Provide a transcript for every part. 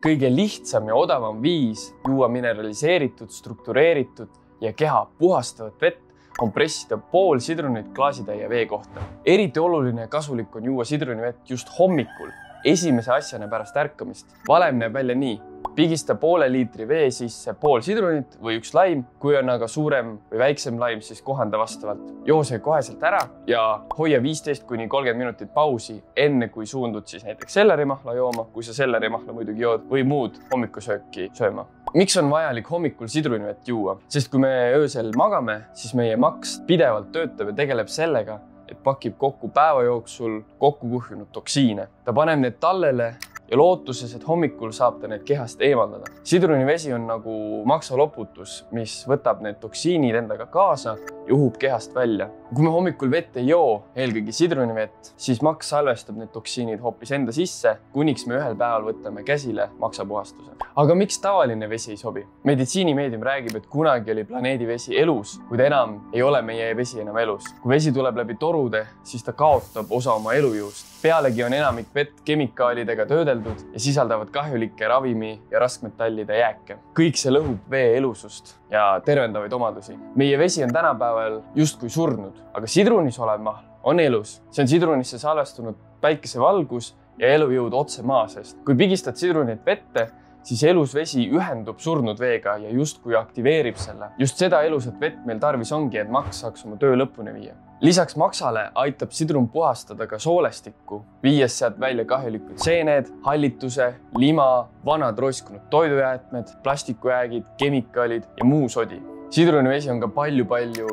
Kõige lihtsam ja odavam viis juua mineraliseeritud, struktureeritud ja keha puhastavat vett on pressida pool sidrunit klaasitäie vee kohta. Eriti oluline ja kasulik on juua sidrunivett just hommikul, esimese asjana pärast ärkamist. Valem näeb välja nii. Pigista poole liitri vee sisse pool sidrunit või üks laim, kui on aga suurem või väiksem laim, siis kohanda vastavalt. Joo see koheselt ära ja hoia 15–30 minutit pausi, enne kui suundud siis näiteks sellerimahla jooma, kui sa sellerimahla muidugi jood, või muud hommikusööki sööma. Miks on vajalik hommikul sidrunivett juua? Sest kui me öösel magame, siis meie maks pidevalt töötab ja tegeleb sellega, et pakib kokku päeva jooksul kokku kuhjunud toksiine. Ta paneb need tallele ja lootuses, et hommikul saab ta need kehast eemaldada. Sidrunivesi on nagu maksaloputus, mis võtab need toksiinid endaga kaasa ja uhub kehast välja. Kui me hommikul vett ei joo, eelkõige sidrunivett, siis maks salvestab need toksiinid hoopis enda sisse, kuniks me ühel päeval võtame käsile maksapuhastuse. Aga miks tavaline vesi ei sobi? Meditsiinimeedium räägib, et kunagi oli planeedi vesi elus, kuid enam ei ole meie vesi enam elus. Kui vesi tuleb läbi torude, siis ta kaotab osa oma elujõust. Pealegi on enamik vett kemikaalidega töödeldud ja sisaldavad kahjulikke ravimi ja raskmetallide jääke. Kõik see lõhub vee elusust ja tervendavaid omadusi. Meie vesi on tänapäeval justkui surnud, aga sidrunis olev mahl on elus. See on sidrunisse salvestunud päikesevalgus ja elujõud otse maa seest. Kui pigistad sidrunit vette, siis elus vesi ühendub surnud veega ja justkui aktiveerib selle. Just seda elusat vett meil tarvis ongi, et maks saaks oma töö lõpuni viia. Lisaks maksale aitab sidrun puhastada ka soolestikku, viies sealt välja kahjulikud seened, hallituse, lima, vanad roiskunud toidujäätmed, plastikujäägid, kemikaalid ja muu sodi. Sidrunivesi on ka palju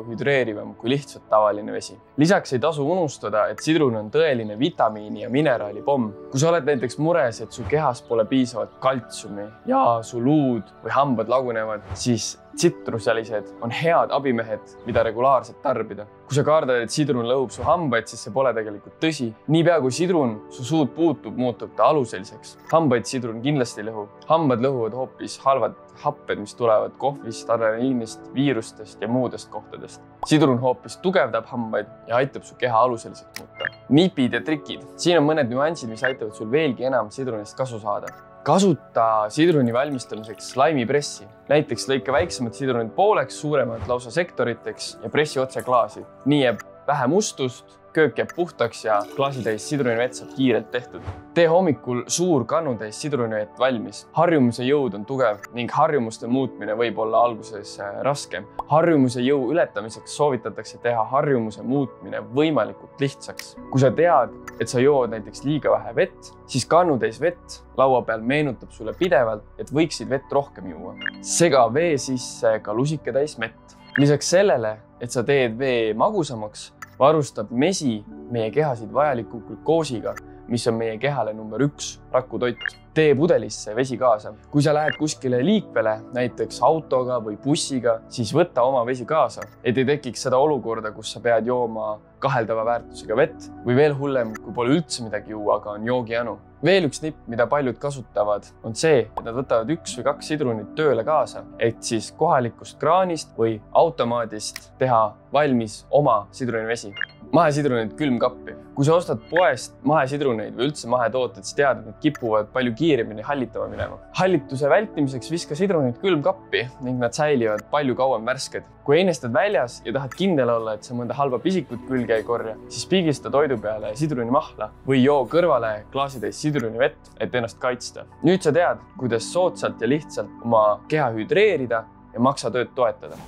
hüdreerivam kui lihtsalt tavaline vesi. Lisaks ei tasu unustada, et sidrun on tõeline vitamiini ja mineraalipomm. Kui sa oled näiteks mures, et su kehas pole piisavalt kaltsiumi ja su luud või hambad lagunevad, siis tsitrusalised on head abimehed, mida regulaarselt tarbida. Kui sa kardad, et sidrun lõhub su hambaid, siis see pole tegelikult tõsi. Niipea kui sidrun su suud puutub, muutub ta aluseliseks. Hambaid sidrun kindlasti lõhu. Hambad lõhuvad hoopis halvad happed, mis tulevad kohvist, adrenaliinist, viirustest ja muudest kohtadest. Sidrun hoopis tugevdab hambaid ja aitab su keha aluseliseks muuta. Nipid ja trikid. Siin on mõned nüansid, mis aitavad sul veelgi enam sidrunist kasu saada. Kasuta sidruni valmistamiseks laimipressi. Näiteks lõika väiksemad sidrunid pooleks, suuremad lausa sektoriteks ja pressi otse klaasi. Nii jääb vähe mustust, köök jääb puhtaks ja klaasitäis sidrunivett saab kiirelt tehtud. Tee hommikul suur kannutäis sidrunivett valmis. Harjumuse jõud on tugev ning harjumuste muutmine võib olla alguses raske. Harjumuse jõu ületamiseks soovitatakse teha harjumuse muutmine võimalikult lihtsaks. Kui sa tead, et sa jood näiteks liiga vähe vett, siis kannutäis vett laua peal meenutab sulle pidevalt, et võiksid vett rohkem juua. Sega vee sisse ka lusikatäis mett. Lisaks sellele, et sa teed vee magusamaks, varustab mesi meie kehasid vajaliku glukoosiga, mis on meie kehale number 1 rakutoit. Tee pudelisse vesi kaasa. Kui sa lähed kuskile liikvele, näiteks autoga või bussiga, siis võta oma vesi kaasa, et ei tekiks seda olukorda, kus sa pead jooma kaheldava väärtusega vett või veel hullem, kui pole üldse midagi juua, aga on joogijanu. Veel üks nipp, mida paljud kasutavad, on see, et nad võtavad 1 või 2 sidrunit tööle kaasa, et siis kohalikust kraanist või automaadist teha valmis oma sidrunivesi. Mahesidrunid külmkappi. Kui sa ostad poest mahesidruneid või üldse mahetooted, siis tead, et need kipuvad palju kiiremini hallitama minema. Hallituse vältimiseks viska sidrunid külmkappi ning nad säilivad palju kauem värsked. Kui einestad väljas ja tahad kindel olla, et sa mõnda halba pisikut külge ei korja, siis pigista toidu peale sidrunimahla või joo kõrvale klaasitäis sidrunivett, et ennast kaitsta. Nüüd sa tead, kuidas soodsalt ja lihtsalt oma keha hüdreerida ja maksatööd toetada.